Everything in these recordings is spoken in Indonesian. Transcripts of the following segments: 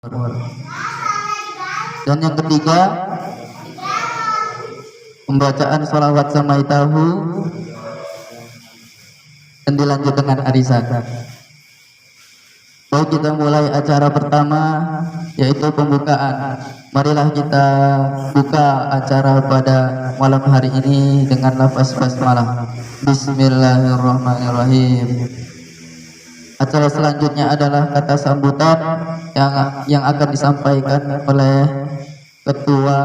Dan yang ketiga, pembacaan sholawat samaitahu dan dilanjut dengan arisan. Baik, kita mulai acara pertama, yaitu pembukaan. Marilah kita buka acara pada malam hari ini dengan lafaz basmalah. Bismillahirrahmanirrahim. Acara selanjutnya adalah kata sambutan yang akan disampaikan oleh Ketua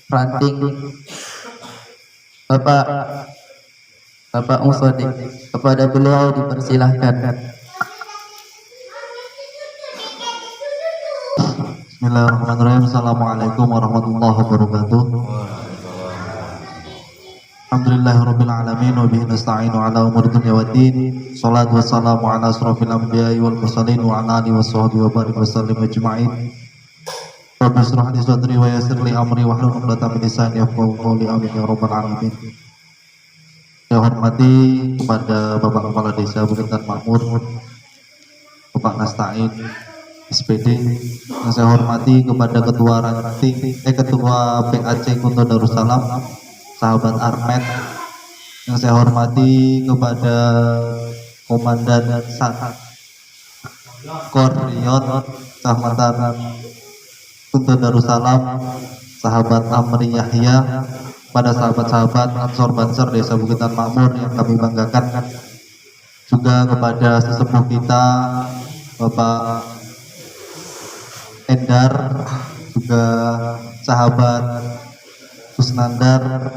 Ranting Bapak Musodik. Kepada beliau dipersilahkan. Bismillahirrahmanirrahim. Assalamualaikum warahmatullahi wabarakatuh. Alhamdulillahirabbil alamin wa bihi nasta'inu ala umuri dunya waddin. Shalatu wassalamu ala asrofil anbiya'i wal mursalin wa ala alihi washabbihi wa barik wa sallim ajma'in. Rabbi shrah li sadri wa yassir li amri wahlul 'uqdatam min lisani yafqahu qawli. Amin ya rabbal alamin. Saya hormati kepada Bapak Kepala Desa Bukitan Makmur, Bapak Nasta'in SPD. Yang saya hormati kepada Ketua Ranting, Ketua PAC Kunto Darussalam, sahabat Armet. Yang saya hormati kepada Komandan Korriot Kecamatan Kunto Darussalam, sahabat Amri Yahya, pada sahabat-sahabat Ansor Banser Desa Bukitan Makmur yang kami banggakan, juga kepada sesepuh kita Bapak Endar, juga sahabat Kusnandar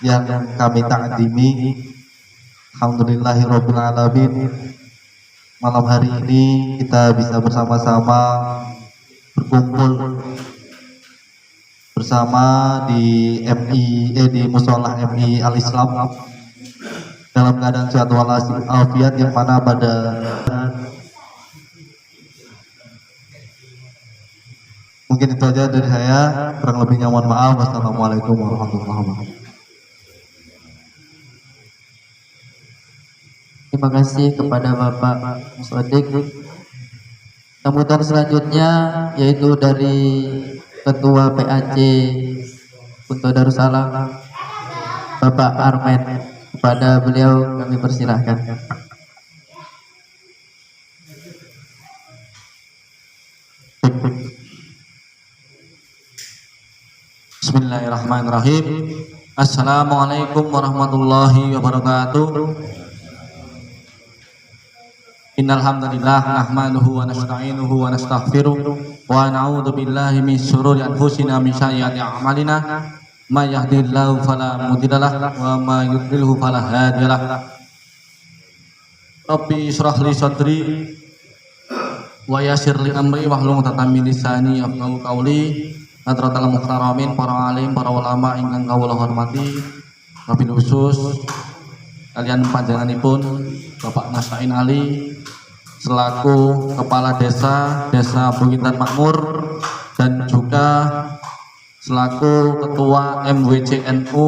yang kami ta'zimi. Alhamdulillahirabbil alamin. Malam hari ini kita bisa bersama-sama berkumpul bersama di di Musholah MI Al Islam dalam keadaan sehat walafiat, yang mana pada mungkin itu aja dari saya, kurang lebihnya mohon maaf. Wassalamualaikum warahmatullahi wabarakatuh. Terima kasih kepada Bapak Musodik. Sambutan selanjutnya yaitu dari Ketua PAC Kunto Darussalam, Bapak Armet. Kepada beliau kami persilahkan. Bismillahirrahmanirrahim. Assalamualaikum warahmatullahi wabarakatuh. Innal hamdalillah nahmaduhu wa nasta'inuhu wa nastaghfiruh wa na'udzu billahi min syururi anfusina min sayyiati a'malina. May yahdihillahu fala mudhillalah wa may yudhlilhu fala hadiyalah. Rabbi shrah li sadri wa yassir li amri wahlul 'uqdatam min lisani yafqahu qawli. Hadratal muhtaramin, para alim, para ulama ingkang kawula hormati, wabil khusus kalian panjenenganipun Bapak Nasta'in Ali selaku Kepala Desa Bukitan Makmur, dan juga selaku Ketua MWCNU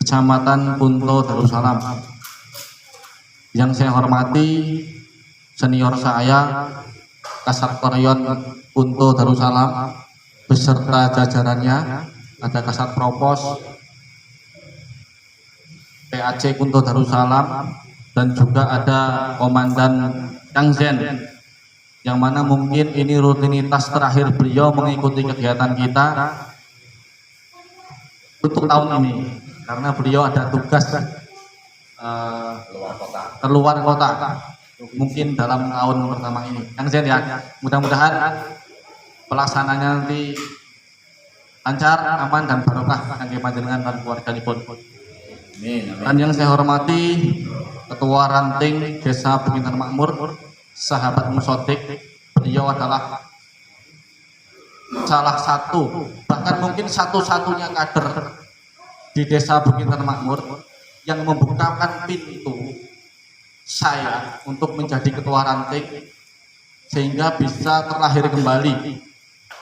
Kecamatan Kunto Darussalam. Yang saya hormati senior saya Kasat Koryon Kunto Darussalam beserta jajarannya, ada Kasat Propos PAC Kunto Darussalam, dan juga ada Komandan Yangzen, yang mana mungkin ini rutinitas terakhir beliau mengikuti kegiatan kita untuk tahun ini, karena beliau ada tugas keluar kota mungkin dalam tahun pertama ini. Yangzen ya, mudah-mudahan pelaksananya nanti lancar, aman, dan barokah kangge panjenengan dan keluarganipun. Dan yang saya hormati Ketua Ranting Desa Bukitan Makmur, sahabat Musodik. Beliau adalah salah satu, bahkan mungkin satu-satunya kader di Desa Bukitan Makmur yang membukakan pintu saya untuk menjadi Ketua Ranting, sehingga bisa terlahir kembali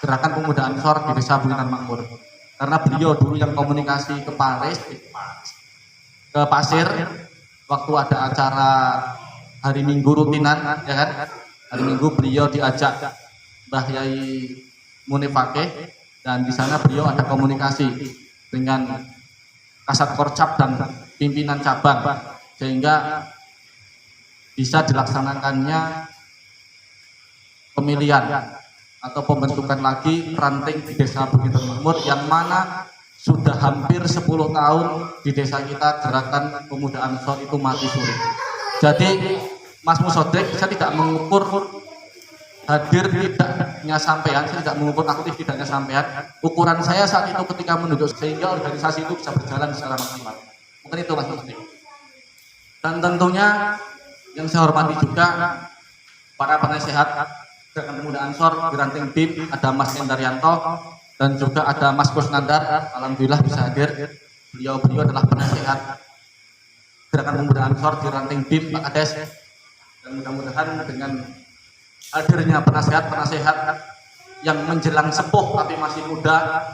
Gerakan Pemuda Ansor di Desa Bukitan Makmur. Karena beliau dulu yang komunikasi ke Pasir waktu ada acara hari Minggu rutinan, ya kan? Hari Minggu beliau diajak Mbah Yai Munif Fakih, dan di sana beliau ada komunikasi dengan Kasat Korcap dan pimpinan cabang sehingga bisa dilaksanakannya pemilihan atau pembentukan lagi ranting di Desa Bukit Makmur, yang mana sudah hampir 10 tahun di desa kita gerakan pemuda Ansor itu mati suri. Jadi Mas Musodek, saya tidak mengukur hadir tidaknya sampean, saya tidak mengukur aktif tidaknya sampean. Ukuran saya saat itu ketika menunjuk sehingga organisasi itu bisa berjalan secara maksimal. Mungkin itu Mas Musodek. Dan tentunya yang saya hormati juga para penasehat gerakan pemuda Ansor di ranting BIM, ada Mas Endaryanto dan juga ada Mas Kusnandar. Alhamdulillah bisa hadir. Beliau adalah penasehat gerakan pemuda Ansor di ranting BIM Pak Kades, dan mudah-mudahan dengan hadirnya penasehat-penasehat yang menjelang sepuh tapi masih muda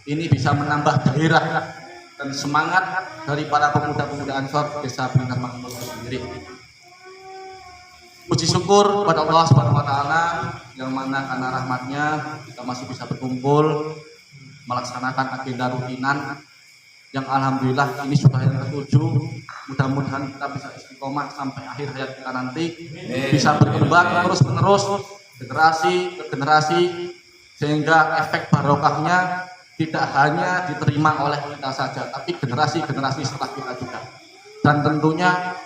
ini bisa menambah gairah dan semangat dari para pemuda-pemuda Ansor Desa Bukit Makmur sendiri. Puji syukur kepada Allah Subhanahu wa taala yang mana karena rahmatnya kita masih bisa berkumpul melaksanakan agenda rutinan yang alhamdulillah ini sudah yang ke-7. Mudah-mudahan kita bisa istiqomah sampai akhir hayat kita nanti, bisa berkembang terus menerus generasi ke generasi sehingga efek barokahnya tidak hanya diterima oleh kita saja tapi generasi-generasi setelah kita juga. Dan tentunya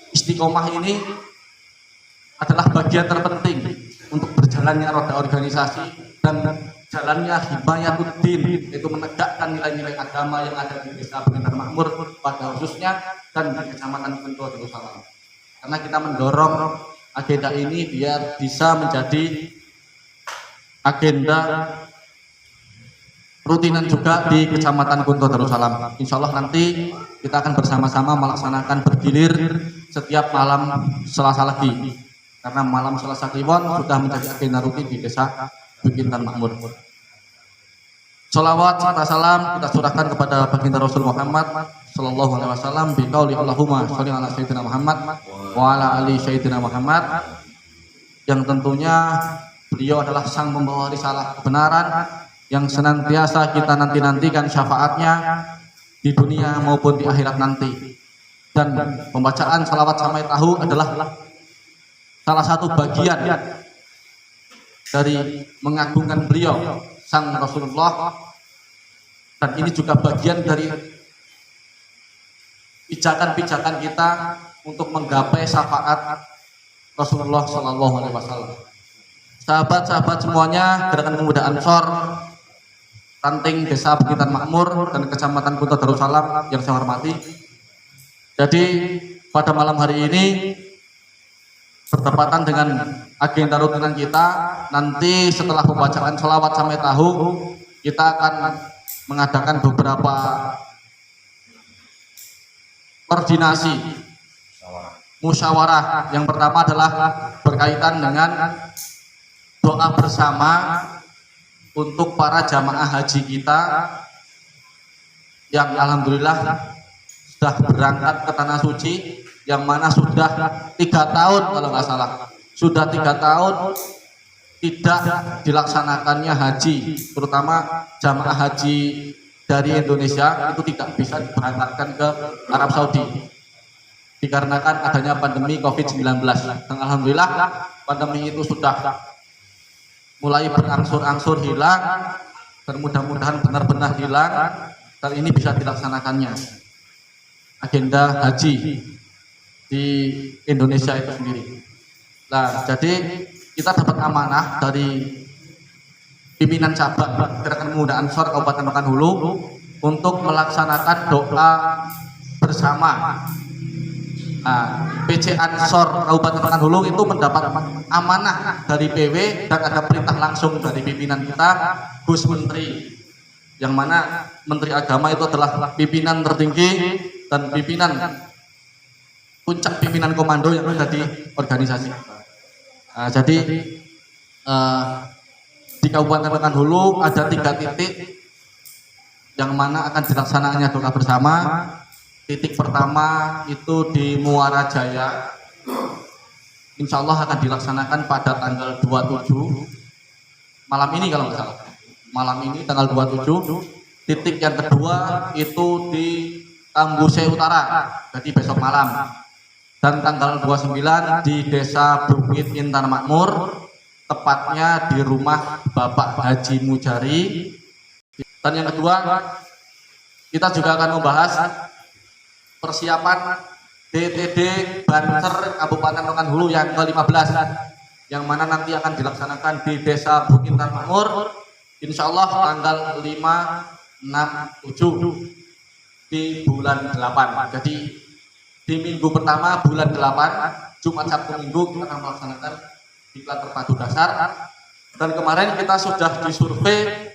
istiqomah ini adalah bagian terpenting untuk berjalannya roda organisasi dan jalannya himayatuddin, yaitu menegakkan nilai-nilai agama yang ada di Desa Bukit Makmur pada khususnya dan di Kecamatan Kunto Darussalam. Karena kita mendorong agenda ini biar bisa menjadi agenda rutinan juga di Kecamatan Kunto Darussalam. Insya Allah nanti kita akan bersama-sama melaksanakan bergilir setiap malam Selasa lagi. Karena malam Selasa Kliwon sudah menjadi agenda rutin di Desa Bukit Makmur. Sholawat serta salam kita surahkan kepada baginda Rasul Muhammad Sallallahu Alaihi Wasallam biqauli Allahumma sholli ala sayyidina Muhammad wa ala ali sayyidina Muhammad, yang tentunya beliau adalah sang membawa risalah kebenaran yang senantiasa kita nanti-nantikan syafaatnya di dunia maupun di akhirat nanti. Dan pembacaan salawat samai tahu adalah salah satu bagian dari mengagungkan beliau sang Rasulullah, dan ini juga bagian dari pijakan-pijakan kita untuk menggapai syafaat Rasulullah Shallallahu Alaihi Wasallam. Sahabat-sahabat semuanya, gerakan pemuda Ansor ranting Desa Bukit Makmur dan Kecamatan Kunto Darussalam yang saya hormati. Jadi pada malam hari ini bertepatan dengan agenda rutinan kita, nanti setelah pembacaan sholawat sampai tahu kita akan mengadakan beberapa koordinasi musyawarah. Yang pertama adalah berkaitan dengan doa bersama untuk para jamaah haji kita yang alhamdulillah sudah berangkat ke Tanah Suci, yang mana sudah 3 tahun kalau nggak salah, sudah 3 tahun tidak dilaksanakannya haji, terutama jamaah haji dari Indonesia itu tidak bisa diberangkatkan ke Arab Saudi dikarenakan adanya pandemi COVID-19. Dan alhamdulillah pandemi itu sudah mulai berangsur-angsur hilang dan mudah-mudahan benar-benar hilang dan ini bisa dilaksanakannya agenda haji di Indonesia itu sendiri. Nah, jadi kita dapat amanah dari pimpinan cabang Gerakan Pemuda Ansor Kabupaten Rokan Hulu untuk melaksanakan doa bersama. Nah, PC Ansor Kabupaten Rokan Hulu itu mendapat amanah dari PW dan ada perintah langsung dari pimpinan kita, Gus Menteri, yang mana Menteri Agama itu adalah pimpinan tertinggi dan pimpinan puncak pimpinan komando yang ada di organisasi. Nah, jadi di Kabupaten Rokan Hulu ada 3 titik yang mana akan dilaksanakannya doa bersama. Titik pertama itu di Muara Jaya, insya Allah akan dilaksanakan pada tanggal 27 malam ini kalau nggak salah. Malam ini tanggal 27. Titik yang kedua itu di Tambuse Utara, jadi besok malam. Dan tanggal 29 di Desa Bukit Intan Makmur, tepatnya di rumah Bapak Haji Mujari. Dan yang kedua, kita juga akan membahas persiapan DTD Banser Kabupaten Rokan Hulu yang ke-15, yang mana nanti akan dilaksanakan di Desa Bukit Intan Makmur, insya Allah tanggal 5, 6, 7 di bulan 8. Jadi di minggu pertama bulan 8, Jumat Sabtu Minggu kita akan melaksanakan diklat terpadu dasar. Dan kemarin kita sudah disurvei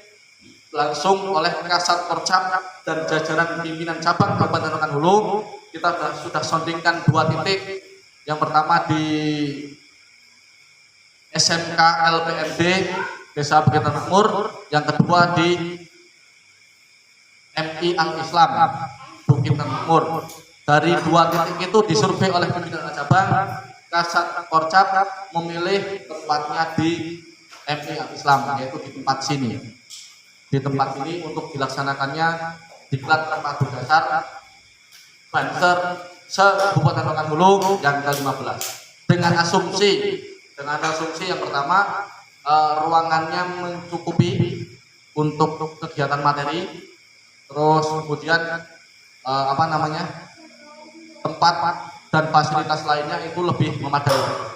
langsung oleh Kasat Korcap dan jajaran pimpinan cabang Kabupaten Rokan Hulu. Kita sudah sondingkan 2 titik. Yang pertama di SMK LPMD Desa Bukit Makmur, yang kedua di MI Al-Islam Bukit Makmur. Dari 2 titik itu disurvei oleh pimpinan cabang, Kasat Korcap memilih tempatnya di MI Al-Islam, yaitu di tempat sini. Di tempat ini untuk dilaksanakannya diklat terpadu dasar Banser se-Kabupaten Rokan Hulu yang ke-15. Dengan asumsi yang pertama, ruangannya mencukupi untuk kegiatan materi, terus kemudian tempat dan fasilitas lainnya itu lebih memadai,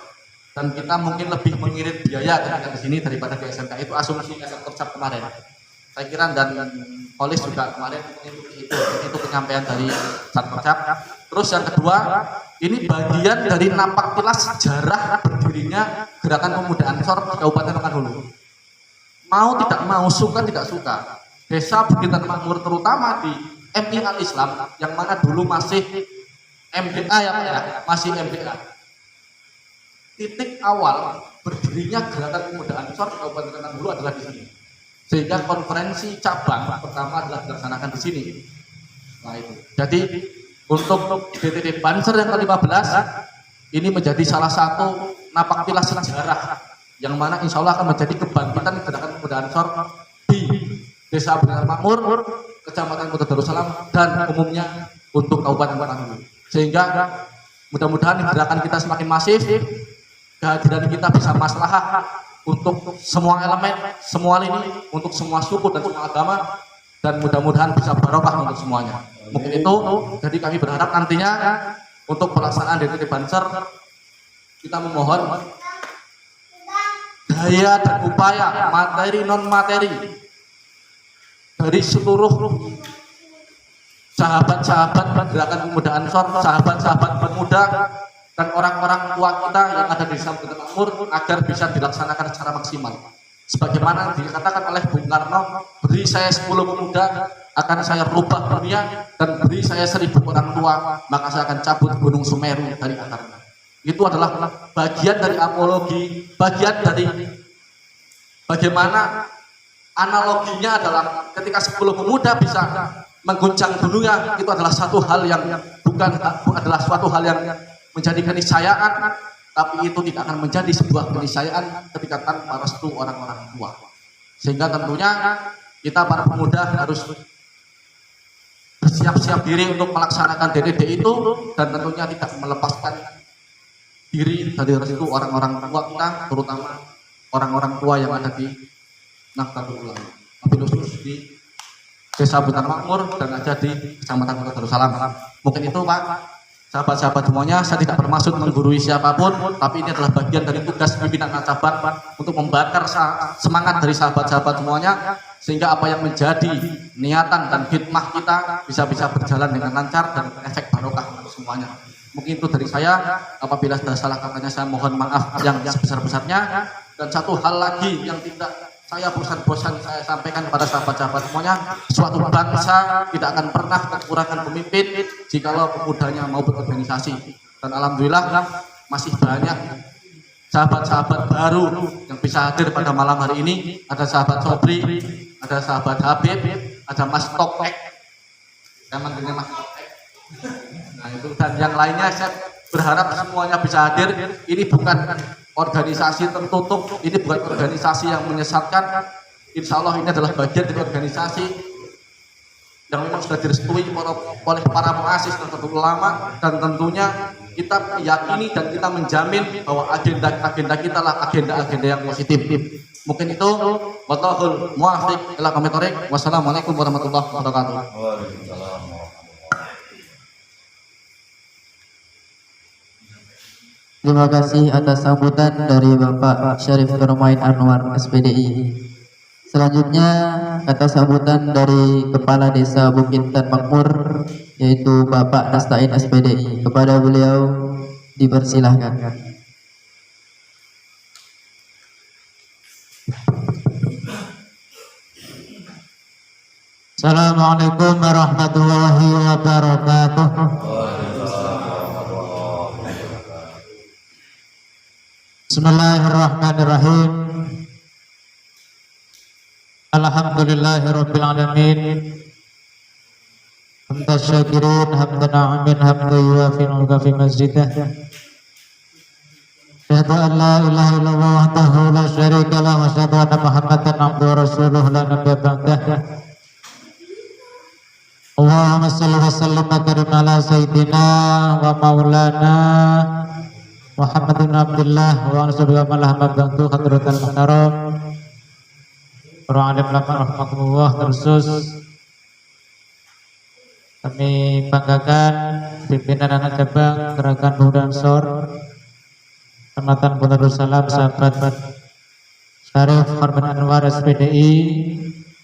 dan kita mungkin lebih mengirit biaya ketika di sini daripada di SMK. Itu asumsi Kasat Korcap kemarin, saya kira, dan Polis juga kemarin itu penyampaian dari Kasat Korcap. Terus yang kedua, ini bagian dari napak tilas sejarah berdirinya Gerakan Pemuda Ansor di Kabupaten Rokan Hulu. Mau tidak mau, suka tidak suka, Desa Bukit Makmur terutama di MI Al-Islam yang mana dulu masih MBA masih MBA. Titik awal berdirinya Gerakan Pemuda Ansor di Kabupaten Rokan Hulu adalah di sini. Sehingga konferensi cabang pertama adalah dilaksanakan di sini. Nah itu. Jadi untuk DTD Banser yang ke-15 ini menjadi salah satu napak tilas sejarah yang mana insya Allah akan menjadi kebangkitan Gerakan Pemuda Ansor di Desa Bukit Makmur, Kecamatan Kota Darussalam, dan umumnya untuk Kabupaten Rokan Hulu. Sehingga mudah-mudahan gerakan kita semakin masif, kehadiran kita bisa maslahah untuk semua elemen, semua lini, untuk semua suku dan semua agama, dan mudah-mudahan bisa barokah untuk semuanya. Mungkin itu, jadi kami berharap nantinya untuk pelaksanaan DTD Banser kita memohon daya dan upaya materi non materi dari seluruh sahabat-sahabat Gerakan Pemuda Ansor, sahabat-sahabat pemuda, dan orang-orang tua kita yang ada di Desa Bukit Makmur agar bisa dilaksanakan secara maksimal. Sebagaimana dikatakan oleh Bung Karno, beri saya 10 pemuda, akan saya rubah dunia, dan beri saya 1000 orang tua, maka saya akan cabut Gunung Sumeru dari akarnya. Itu adalah bagian dari apologi, bagian dari bagaimana analoginya adalah ketika 10 pemuda bisa mengguncang dunia, itu adalah suatu hal yang adalah suatu hal yang menjadi keniscayaan, tapi itu tidak akan menjadi sebuah keniscayaan ketika tanpa restu orang-orang tua. Sehingga tentunya kita para pemuda harus bersiap-siap diri untuk melaksanakan DTD itu, dan tentunya tidak melepaskan diri dari restu orang-orang tua kita, terutama orang-orang tua yang ada di Nahdlatul Ulama, wabil khusus di Desa Bukit Makmur dan ada di Kecamatan Kota Darussalam. Mungkin itu Pak, sahabat-sahabat semuanya, saya tidak bermaksud menggurui siapapun, tapi ini adalah bagian dari tugas pimpinan cabang untuk membakar semangat dari sahabat-sahabat semuanya, sehingga apa yang menjadi niatan dan khidmah kita bisa berjalan dengan lancar dan efek barokah untuk semuanya. Mungkin itu dari saya. Apabila ada salah katanya, saya mohon maaf yang sebesar-besarnya. Dan satu hal lagi yang tidak saya bosan-bosan saya sampaikan kepada sahabat-sahabat semuanya, suatu bangsa tidak akan pernah kekurangan pemimpin jikalau pemudanya mau berorganisasi. Dan alhamdulillah masih banyak sahabat-sahabat baru yang bisa hadir pada malam hari ini. Ada sahabat Sobri, ada sahabat Habib, ada Mas Topek, saya manggilnya Mas Topek. Nah itu, dan yang lainnya saya berharap semuanya bisa hadir. Ini bukan organisasi tertutup, ini bukan organisasi yang menyesatkan. Insya Allah ini adalah bagian dari organisasi yang memang sudah direstui oleh para muassis dan ulama, dan tentunya kita yakini dan kita menjamin bahwa agenda kita lah agenda-agenda yang positif. Mungkin itu. Wallahul muwaffiq ila aqwamit thoriq. Wassalamualaikum warahmatullahi wabarakatuh. Terima kasih atas sambutan dari Bapak Syarif Nurmain Anwar SPDI. Selanjutnya atas sambutan dari Kepala Desa Bukittan Makmur yaitu Bapak Nastain SPDI. Kepada beliau dipersilahkan. Assalamualaikum warahmatullahi wabarakatuh. Bismillahirrahmanirrahim. Alhamdulillahirabbil alamin. Hamdan syakirin, hamdan na'imin, hamdan yuwafi'u fi masjidah. Asyhadu an la ilaha illallah wahdahu la syarika lahu wa asyhadu anna Muhammadan abduhu wa rasuluhu la nabiyya ba'dahu. Allahumma salli wa sallim wa karim ala sayyidina wa maulana Muhammadin Abdullah wa ala wa Muhammad bantu hadratal muhtaram para alim ulama rahmatullah. Terkhusus kami banggakan pimpinan anak cabang Gerakan Pemuda Ansor Kecamatan Kota Darussalam, sahabat Syarif Nurmain Anwar SPDI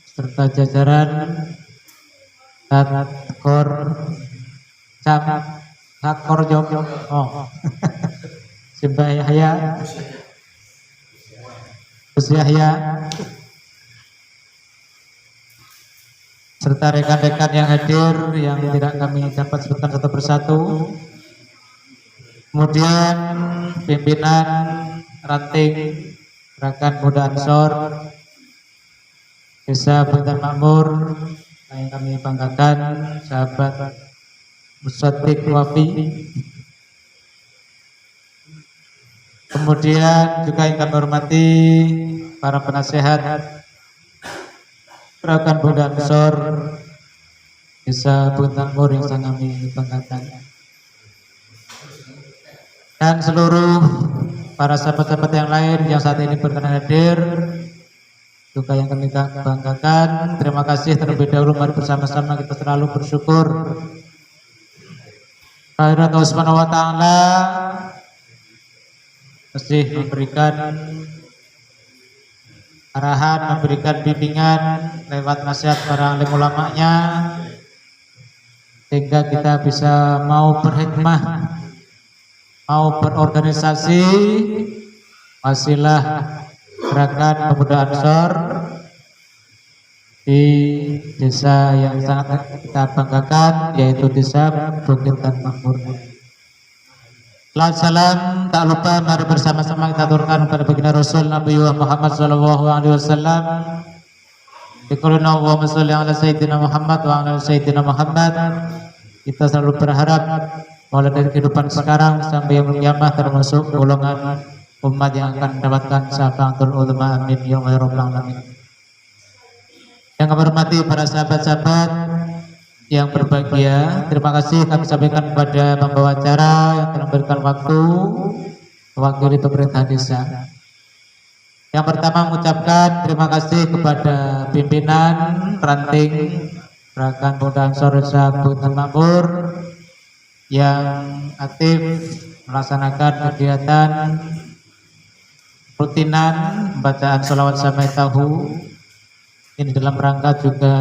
serta jajaran Satkor Jom Simbah Yahya Gus Yahya serta rekan-rekan yang hadir yang tidak kami dapat sebutkan satu persatu. Kemudian pimpinan ranting Gerakan Pemuda Ansor Desa Bukittan Makmur yang kami banggakan, sahabat Musaddiq Wafi. Kemudian juga yang kami hormati para penasehat Gerakan Pemuda Ansor Desa Bukittan Makmur yang sangat kami banggakan, dan seluruh para sahabat-sahabat yang lain yang saat ini berkenan hadir juga yang kami banggakan. Terima kasih terlebih dahulu. Mari bersama-sama kita selalu bersyukur kehadirat Allah Subhanahu wa taala masih memberikan arahan, memberikan bimbingan lewat nasihat para alim ulamanya, sehingga kita bisa mau berhikmah, mau berorganisasi, wasilah Gerakan Pemuda Ansor di desa yang sangat kita banggakan, yaitu Desa Bukittan Makmur. Salam tak lupa mari bersama-sama kita aturkan kepada baginda Rasul Nabi Muhammad sallallahu alaihi wasallam. Biqulina Allahumma sholli ala sayyidina Muhammad wa ala sayyidina Muhammad. Kita selalu berharap mulai dari kehidupan sekarang sampai yaumul qiyamah termasuk golongan umat yang akan mendapatkan syafaatul ulama, amin ya rabbal alamin. Yang kami hormati para sahabat-sahabat yang berbahagia, terima kasih kami sampaikan kepada pembawa acara yang telah memberikan waktu mewakili pemerintah desa. Yang pertama mengucapkan terima kasih kepada pimpinan ranting Gerakan Pemuda Ansor Desa Bukittan Makmur yang aktif melaksanakan kegiatan rutinan bacaan sholawat samai tahu ini dalam rangka juga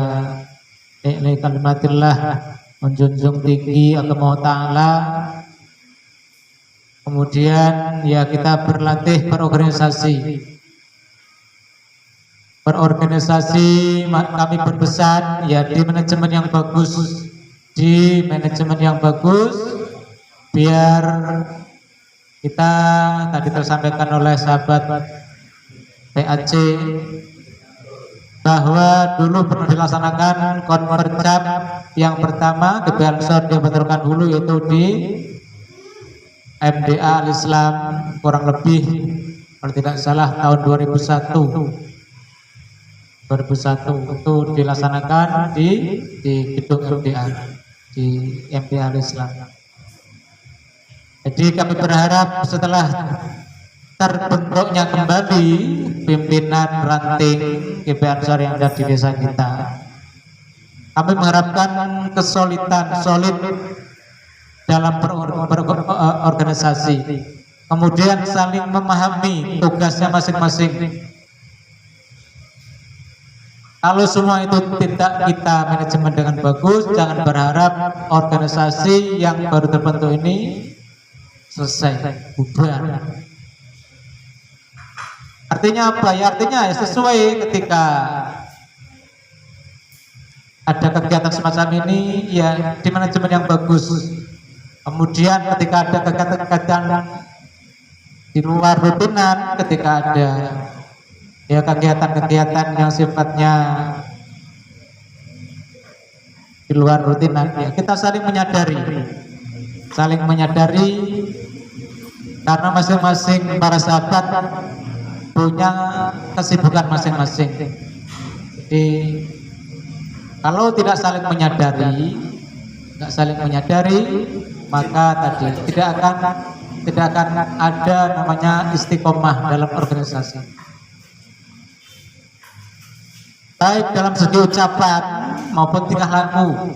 kalimatillah, menjunjung tinggi agama ta'ala. Kemudian ya kita berlatih berorganisasi, kami berpesan ya di manajemen yang bagus, biar kita tadi tersampaikan oleh sahabat PAC bahwa dulu pernah dilaksanakan konvercap yang pertama di Ansor di Bantarkan Hulu, yaitu di MDA Al-Islam kurang lebih kalau tidak salah tahun 2001 itu dilaksanakan di gedung MPA, di MPA Islam. Jadi kami berharap setelah terbentuknya kembali pimpinan ranting GP Ansor yang ada di desa kita, kami mengharapkan kesulitan solid dalam berorganisasi, kemudian saling memahami tugasnya masing-masing. Kalau semua itu tidak kita manajemen dengan bagus, jangan berharap organisasi yang baru terbentuk ini selesai, bubar. Artinya apa ya? Artinya sesuai ketika ada kegiatan semacam ini ya di manajemen yang bagus. Kemudian ketika ada kegiatan di luar rutinan, ketika ada ya kegiatan-kegiatan yang sifatnya di luar rutinan, ya kita saling menyadari karena masing-masing para sahabat punya kesibukan masing-masing. Jadi kalau tidak saling menyadari, maka tadi tidak akan ada namanya istiqomah dalam organisasi. Baik dalam segi ucapan maupun tingkah laku.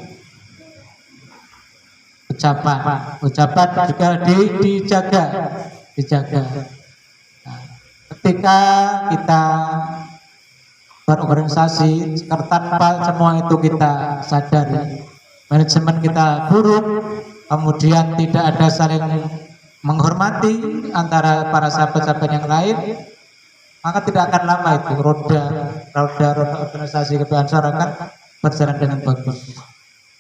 Ucapan juga dijaga. Nah, ketika kita berorganisasi tanpa semua itu kita sadari, manajemen kita buruk, kemudian tidak ada saling menghormati antara para sahabat-sahabat yang lain, maka tidak akan lama itu roda organisasi GP Ansor akan berjalan dengan bagus.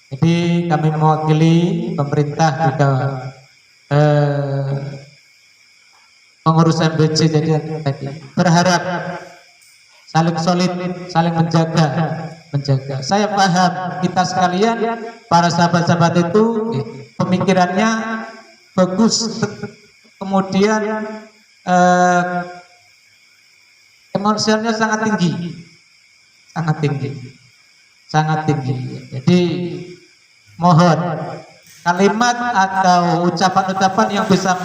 Jadi kami mewakili pemerintah juga pengurus MBC jadi tadi berharap saling solid, saling menjaga. Saya paham kita sekalian para sahabat-sahabat itu pemikirannya bagus, kemudian emosinya sangat tinggi. Jadi mohon kalimat atau ucapan-ucapan yang bisa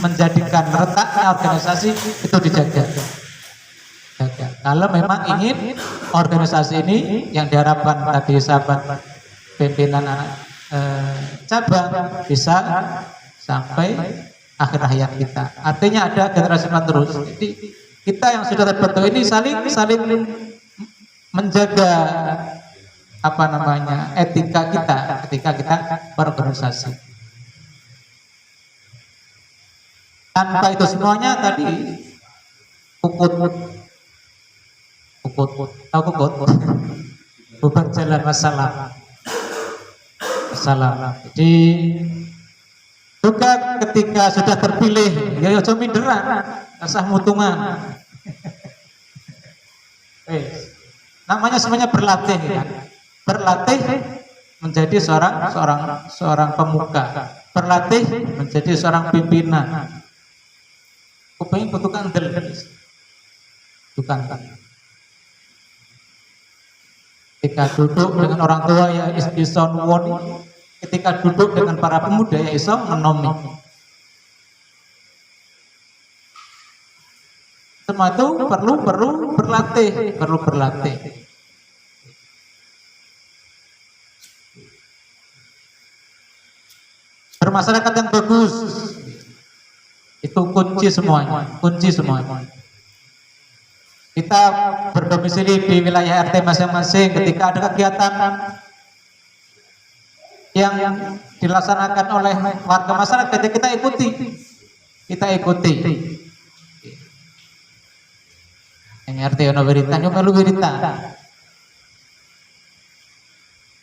menjadikan retaknya organisasi itu dijaga. Kalau memang ingin organisasi ini yang diharapkan tadi sahabat pimpinan cabang bisa sampai akhir hayat kita. Artinya ada generasi penerus. Jadi kita yang sudah terbentuk ini saling menjaga etika kita ketika kita berorganisasi. Tanpa itu semuanya tadi kukut bubar jalan masalah. Jadi juga ketika sudah terpilih ya ojo minderan, asah mutungan. Namanya semuanya berlatih kan? Berlatih menjadi seorang pemuka, berlatih menjadi seorang pimpinan. Kuping butuhkan bukan. Ketika duduk dengan orang tua ya iso nuwun, ketika duduk dengan para pemuda ya iso menomi. Semua itu perlu berlatih. Bermasyarakat yang bagus itu kunci semuanya. Kita berdomisili di wilayah RT masing-masing, ketika ada kegiatan yang dilaksanakan oleh warga masyarakat kita ikuti. Yang RT ono wirita, yo melu wirita.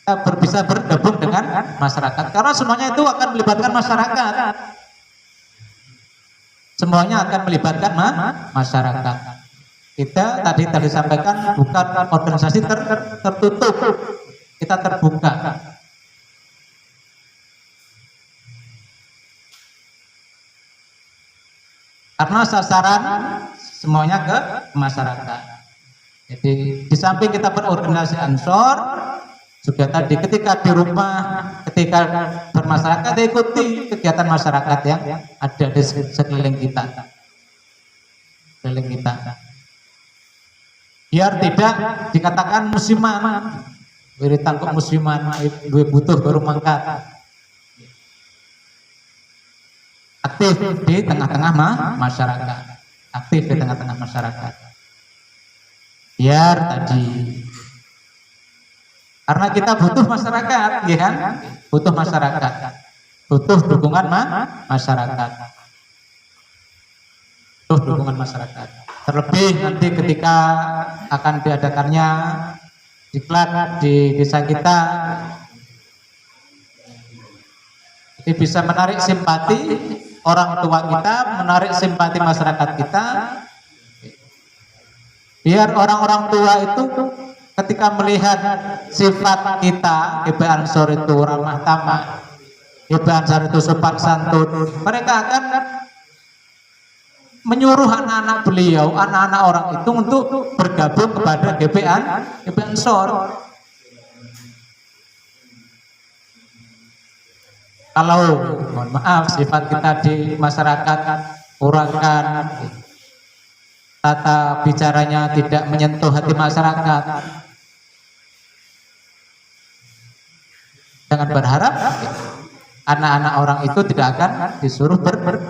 Kita bisa bergabung dengan masyarakat karena semuanya itu akan melibatkan masyarakat. Semuanya akan melibatkan masyarakat. Kita tadi sampaikan bukan organisasi tertutup, kita terbuka. Karena semuanya ke masyarakat. Jadi di samping kita berorganisasi Ansor, juga tadi ketika di rumah, ketika bermasyarakat, ikuti kegiatan masyarakat yang ada di sekeliling kita. Sekeliling kita. Biar tidak dikatakan musiman, beri tangkap musiman, gue butuh baru mangkat. Aktif di tengah-tengah masyarakat, aktif di tengah-tengah masyarakat. Biar tadi, karena kita butuh masyarakat, ya kan? Butuh masyarakat, butuh dukungan masyarakat, butuh dukungan masyarakat. Terlebih nanti ketika akan diadakannya diklat di desa kita, ini bisa menarik simpati orang tua kita, menarik simpati masyarakat kita, biar orang-orang tua itu ketika melihat sifat kita, GP Ansor itu ramah tamah, GP Ansor itu sopan santun, mereka akan menyuruh anak-anak beliau, anak-anak orang itu untuk bergabung kepada GP Ansor. Kalau mohon maaf sifat kita di masyarakat kurangkan, tata bicaranya tidak menyentuh hati masyarakat, jangan berharap anak-anak orang itu tidak akan disuruh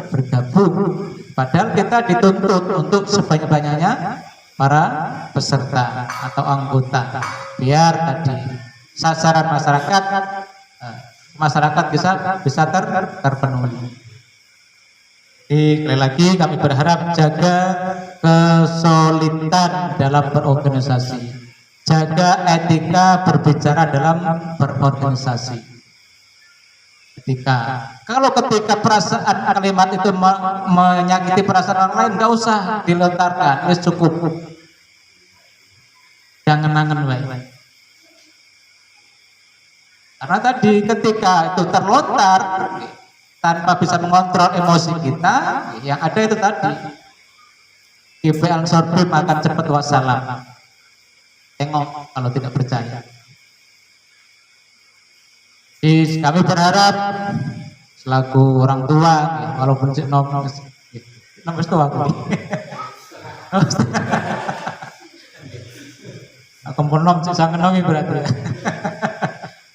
bergabung. Padahal kita dituntut untuk sebanyak-banyaknya para peserta atau anggota, biar tadi sasaran masyarakat bisa terpenuhi. Sekali lagi kami berharap jaga kesolidan dalam berorganisasi, jaga etika berbicara dalam berorganisasi. Kalau ketika perasaan kalimat itu menyakiti perasaan orang lain, nggak usah dilontarkan, wis cukup. Jangan nangen wae. Karena tadi ketika itu terlontar tanpa bisa mengontrol emosi kita, yang ada itu tadi GP Ansor BIM akan cepat wassalam. Tengok kalau tidak percaya. Kami berharap selaku orang tua, walaupun nomor tua aku menom sangat berarti.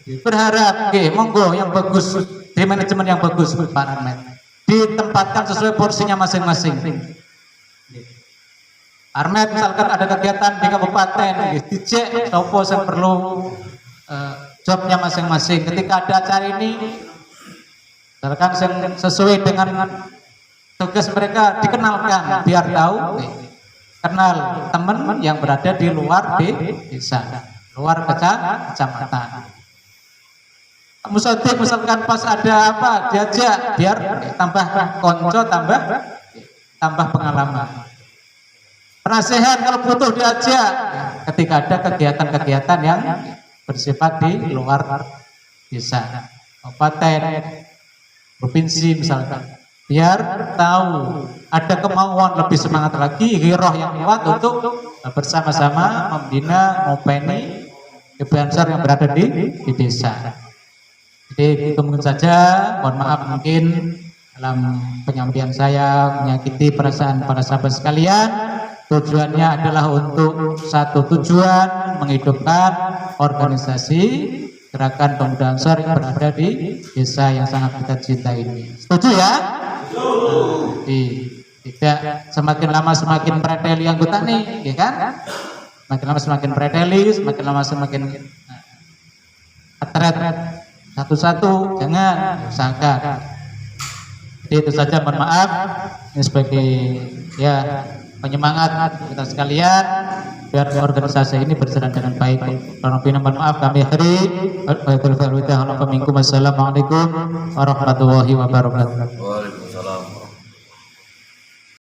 Berharap, monggo yang bagus, di manajemen yang bagus Pak Armet, ditempatkan sesuai porsinya masing-masing. Armet misalkan ada kegiatan di kabupaten, dicek sopo yang perlu jobnya masing-masing. Ketika ada acara ini, misalkan sesuai dengan tugas mereka dikenalkan, biar tahu, kenal teman yang berada di luar desa, luar kecamatan. Musotik misalkan pas ada apa diajak, biar tambah konco, tambah pengalaman. Penasehat kalau butuh diajak ketika ada kegiatan-kegiatan yang bersifat di luar desa, kabupaten, provinsi misalkan, biar tahu ada kemauan lebih semangat lagi, giroh yang kuat untuk bersama-sama membina, ngopeni GP Ansor yang berada di desa. Jadi itu mungkin saja, mohon maaf mungkin dalam penyampaian saya menyakiti perasaan para sahabat sekalian. Tujuannya adalah untuk satu tujuan, menghidupkan organisasi Gerakan Pemuda Ansor yang berada di desa yang sangat kita cintai ini. Setuju ya? Tidak semakin lama semakin preteli anggota nih, ya kan? Semakin lama semakin preteli, semakin lama semakin atret satu-satu, jangan usahakan. Jadi itu saja, mohon maaf ini sebagai ya penyemangat kita sekalian biar organisasi ini berjalan dengan baik. Mohon maaf kami akhiri. Wassalamualaikum warahmatullahi wabarakatuh.